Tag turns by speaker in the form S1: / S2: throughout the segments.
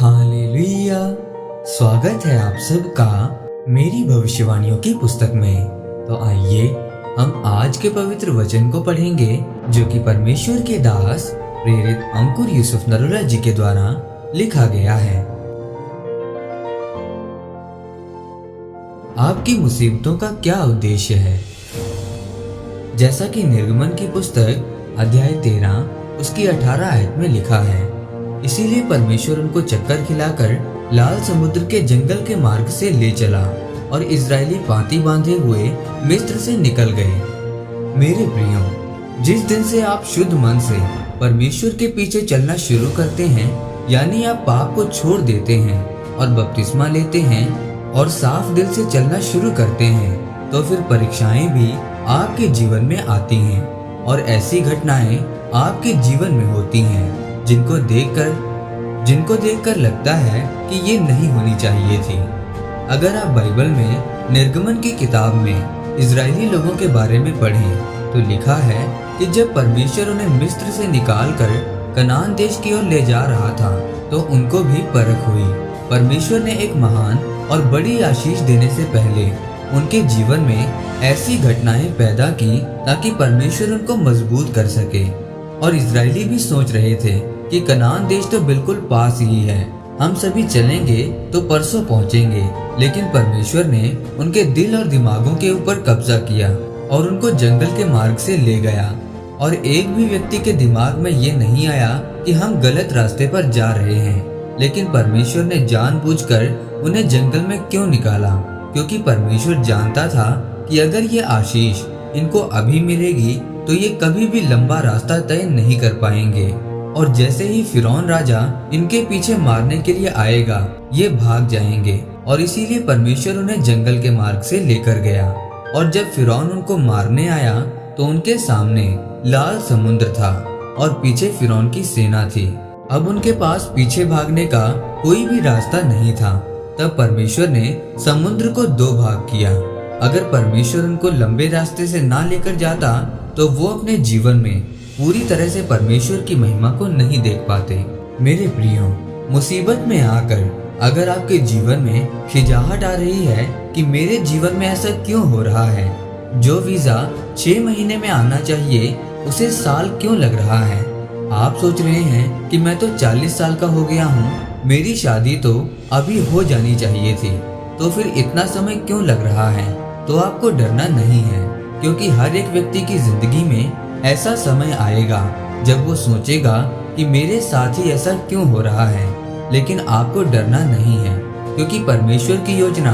S1: Hallelujah. स्वागत है आप सबका मेरी भविष्यवाणियों की पुस्तक में। तो आइए हम आज के पवित्र वचन को पढ़ेंगे जो कि परमेश्वर के दास प्रेरित अंकुर यूसुफ नरोला जी के द्वारा लिखा गया है। आपकी मुसीबतों का क्या उद्देश्य है? जैसा कि निर्गमन की पुस्तक अध्याय 13 उसकी 18 आयत में लिखा है, इसीलिए परमेश्वर उनको चक्कर खिलाकर लाल समुद्र के जंगल के मार्ग से ले चला और इजरायली पांति बांधे हुए मिस्र से निकल गए। मेरे प्रियो, जिस दिन से आप शुद्ध मन से परमेश्वर के पीछे चलना शुरू करते हैं, यानी आप पाप को छोड़ देते हैं और बपतिस्मा लेते हैं और साफ दिल से चलना शुरू करते हैं, तो फिर परीक्षाएं भी आपके जीवन में आती हैं और ऐसी घटनाएं आपके जीवन में होती हैं जिनको देखकर लगता है कि ये नहीं होनी चाहिए थी। अगर आप बाइबल में निर्गमन की किताब में इजरायली लोगों के बारे में पढ़ें तो लिखा है कि जब परमेश्वर उन्हें मिस्र से निकालकर कनान देश की ओर ले जा रहा था तो उनको भी परख हुई। परमेश्वर ने एक महान और बड़ी आशीष देने से पहले उनके जीवन में ऐसी घटनाएं पैदा की ताकि परमेश्वर उनको मजबूत कर सके। और इजरायली भी सोच रहे थे कि कनान देश तो बिल्कुल पास ही है, हम सभी चलेंगे तो परसों पहुंचेंगे। लेकिन परमेश्वर ने उनके दिल और दिमागों के ऊपर कब्जा किया और उनको जंगल के मार्ग से ले गया। और एक भी व्यक्ति के दिमाग में ये नहीं आया कि हम गलत रास्ते पर जा रहे हैं। लेकिन परमेश्वर ने जानबूझकर उन्हें जंगल में क्यों निकाला? क्योंकि परमेश्वर जानता था कि अगर ये आशीष इनको अभी मिलेगी तो ये कभी भी लंबा रास्ता तय नहीं कर पाएंगे। और जैसे ही फिरौन राजा इनके पीछे मारने के लिए आएगा, ये भाग जाएंगे। और इसीलिए परमेश्वर उन्हें जंगल के मार्ग से लेकर गया। और जब फिरौन उनको मारने आया तो उनके सामने लाल समुद्र था और पीछे फिरौन की सेना थी। अब उनके पास पीछे भागने का कोई भी रास्ता नहीं था। तब परमेश्वर ने समुद्र को दो भाग किया। अगर परमेश्वर उनको लंबे रास्ते से ना लेकर जाता तो वो अपने जीवन में पूरी तरह से परमेश्वर की महिमा को नहीं देख पाते। मेरे प्रियो, मुसीबत में आकर अगर आपके जीवन में खिंचाहट आ रही है कि मेरे जीवन में ऐसा क्यों हो रहा है, जो वीजा 6 महीने में आना चाहिए उसे साल क्यों लग रहा है, आप सोच रहे हैं कि मैं तो 40 साल का हो गया हूँ, मेरी शादी तो अभी हो जानी चाहिए थी, तो फिर इतना समय क्यों लग रहा है? तो आपको डरना नहीं है, क्योंकि हर एक व्यक्ति की जिंदगी में ऐसा समय आएगा जब वो सोचेगा कि मेरे साथ ही ऐसा क्यों हो रहा है। लेकिन आपको डरना नहीं है, क्योंकि परमेश्वर की योजना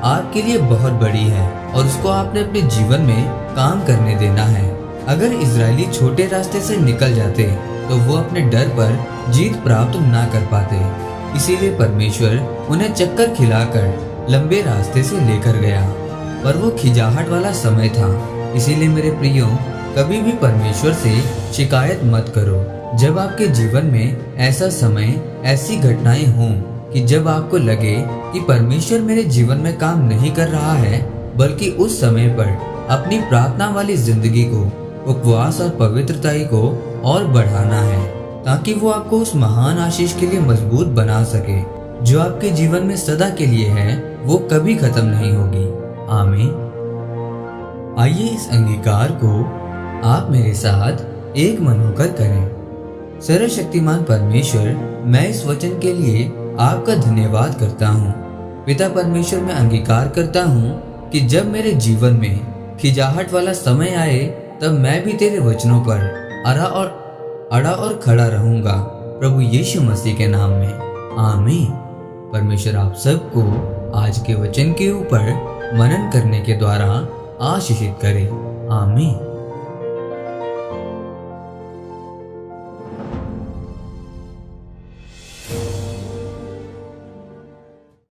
S1: आपके लिए बहुत बड़ी है और उसको आपने अपने जीवन में काम करने देना है। अगर इजरायली छोटे रास्ते से निकल जाते तो वो अपने डर पर जीत प्राप्त ना कर पाते। इसीलिए परमेश्वर उन्हें चक्कर खिलाकर लंबे रास्ते से लेकर गया, पर वो खिंचाहट वाला समय था। इसीलिए मेरे प्रियो, कभी भी परमेश्वर से शिकायत मत करो। जब आपके जीवन में ऐसा समय, ऐसी घटनाएं हों कि जब आपको लगे कि परमेश्वर मेरे जीवन में काम नहीं कर रहा है, बल्कि उस समय पर अपनी प्रार्थना वाली जिंदगी को, उपवास और पवित्रता को और बढ़ाना है, ताकि वो आपको उस महान आशीष के लिए मजबूत बना सके जो आपके जीवन में सदा के लिए है, वो कभी खत्म नहीं होगी। आमीन। आइए इस अंगीकार को आप मेरे साथ एक मन होकर करें। सर्वशक्तिमान परमेश्वर, मैं इस वचन के लिए आपका धन्यवाद करता हूँ। पिता परमेश्वर, मैं अंगीकार करता हूँ कि जब मेरे जीवन में खिंचाहट वाला समय आए तब मैं भी तेरे वचनों पर अड़ा और खड़ा रहूंगा, प्रभु यीशु मसीह के नाम में। आमीन। परमेश्वर आप सबको आज के वचन के ऊपर मनन करने के द्वारा आशीषित करे। आमीन।